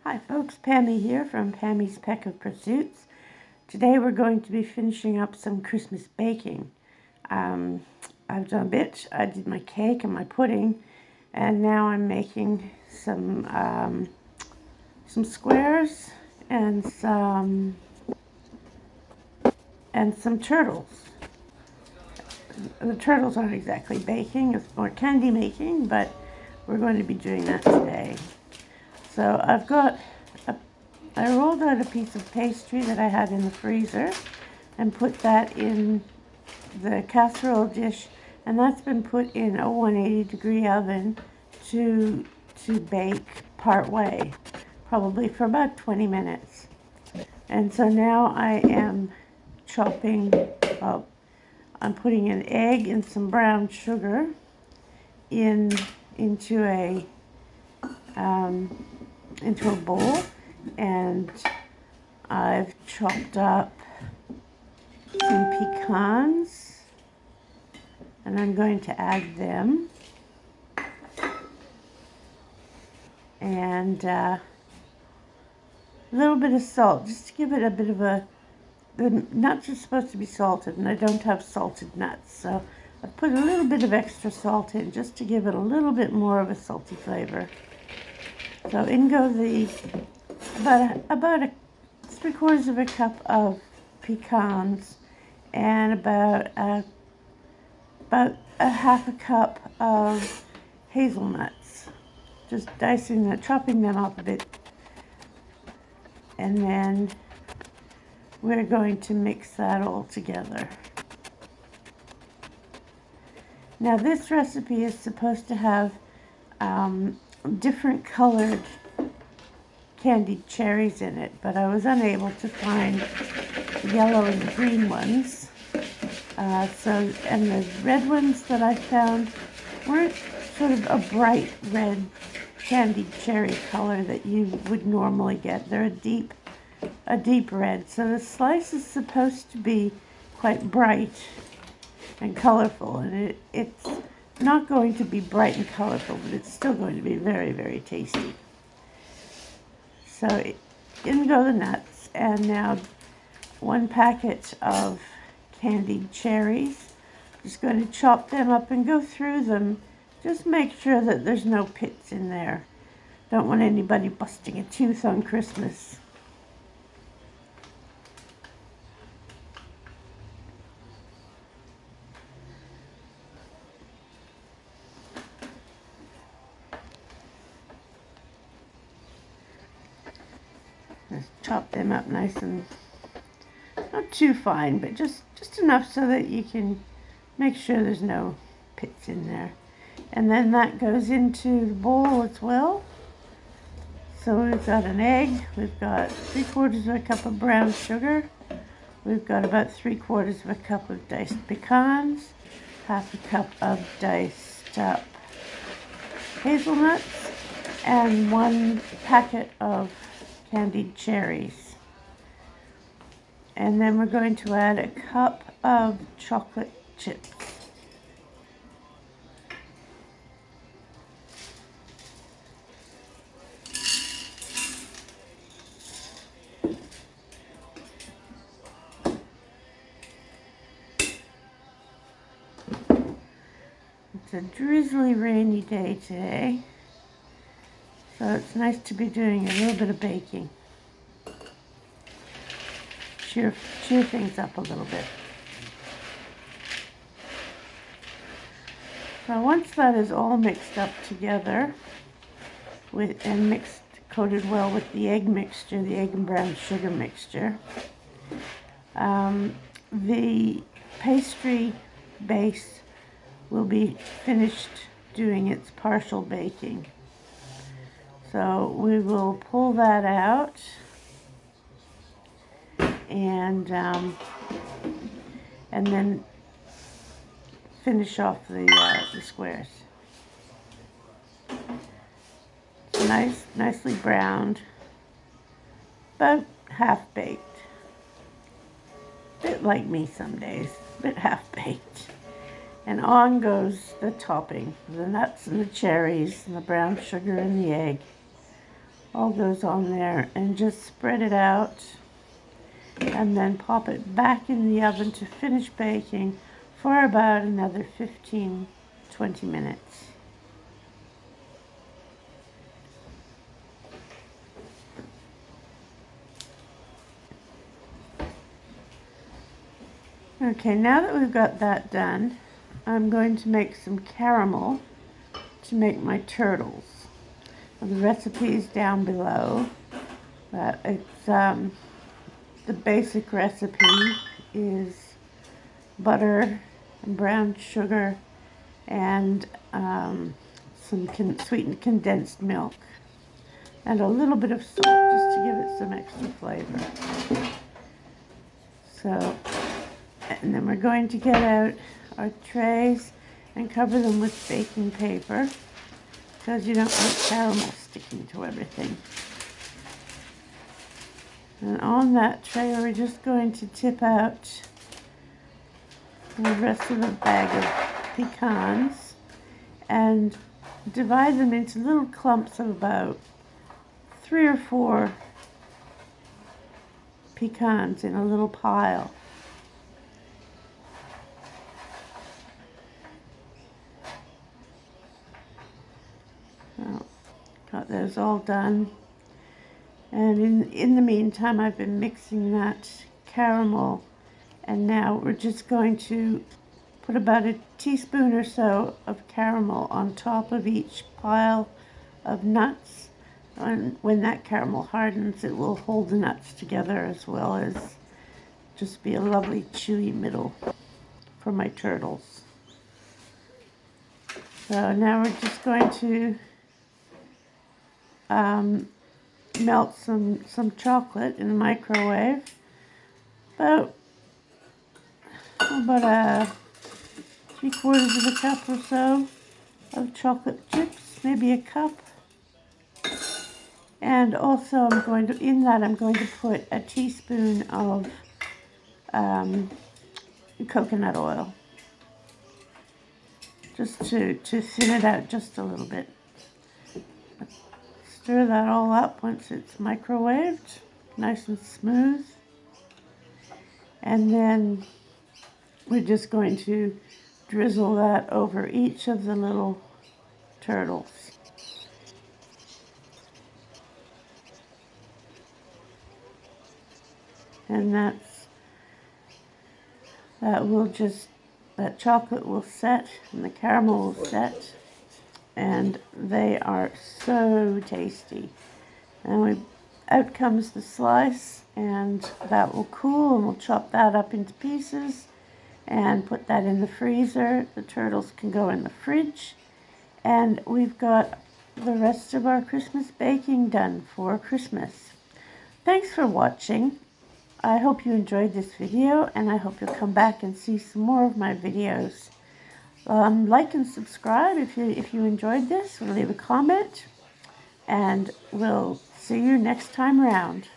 Hi folks, Pammy here from Pammy's Peck of Pursuits. Today we're going to be finishing up some Christmas baking. I've done a bit. I did my cake and my pudding, and now I'm making some squares and some turtles. The turtles aren't exactly baking, it's more candy making, but we're going to be doing that today. So I rolled out a piece of pastry that I had in the freezer and put that in the casserole dish, and that's been put in a 180-degree oven to bake part way, probably for about 20 minutes. And so now I am chopping up. I'm putting an egg and some brown sugar into a bowl, and I've chopped up some pecans, and I'm going to add them, and a little bit of salt, just to give it a bit of the nuts are supposed to be salted, and I don't have salted nuts, so I put a little bit of extra salt in just to give it a little bit more of a salty flavor. So in go about 3/4 of a cup of pecans and about a half a cup of hazelnuts. Just chopping them up a bit, and then we're going to mix that all together. Now this recipe is supposed to have different colored candied cherries in it, but I was unable to find the yellow and the green ones. And the red ones that I found weren't sort of a bright red candied cherry color that you would normally get. They're a deep red. So the slice is supposed to be quite bright and colorful, and it's not going to be bright and colorful, but it's still going to be very, very tasty. So in go the nuts, and now 1 packet of candied cherries. Just going to chop them up and go through them. Just make sure that there's no pits in there. Don't want anybody busting a tooth on Christmas. Just chop them up nice and not too fine, but just enough so that you can make sure there's no pits in there. And then that goes into the bowl as well. So we've got an egg, we've got 3/4 of a cup of brown sugar, we've got about 3/4 of a cup of diced pecans, half a cup of diced hazelnuts, and 1 packet of candied cherries. And then we're going to add a cup of chocolate chips. It's a drizzly, rainy day today, so it's nice to be doing a little bit of baking. Cheer things up a little bit. So once that is all mixed up together coated well with the egg mixture, the egg and brown sugar mixture, the pastry base will be finished doing its partial baking. So we will pull that out and then finish off the squares. It's nicely browned, about half baked. Bit like me some days, bit half baked. And on goes the topping, the nuts and the cherries and the brown sugar and the egg. all goes on there, and just spread it out and then pop it back in the oven to finish baking for about another 15-20 minutes. Okay, now that we've got that done, I'm going to make some caramel to make my turtles. Now, the recipe is down below. It's the basic recipe is butter and brown sugar and some sweetened condensed milk and a little bit of salt just to give it some extra flavor. So, and then we're going to get out our trays and cover them with baking paper because you don't want caramel sticking to everything. And on that tray we're just going to tip out the rest of the bag of pecans and divide them into little clumps of about 3 or 4 pecans in a little pile. Well, got those all done. And in the meantime, I've been mixing that caramel, and now we're just going to put about a teaspoon or so of caramel on top of each pile of nuts. And when that caramel hardens, it will hold the nuts together as well as just be a lovely chewy middle for my turtles. So now we're just going to melt some chocolate in the microwave. About a 3/4 of a cup or so of chocolate chips, maybe a cup. And also I'm going to put a teaspoon of coconut oil, just to thin it out just a little bit. Stir that all up once it's microwaved, nice and smooth. And then we're just going to drizzle that over each of the little turtles. And that chocolate will set and the caramel will set, and they are so tasty. And out comes the slice, and that will cool, and we'll chop that up into pieces and put that in the freezer. The turtles can go in the fridge, and we've got the rest of our Christmas baking done for Christmas. Thanks for watching. I hope you enjoyed this video, and I hope you'll come back and see some more of my videos. Like and subscribe if you enjoyed this, or leave a comment, and we'll see you next time around.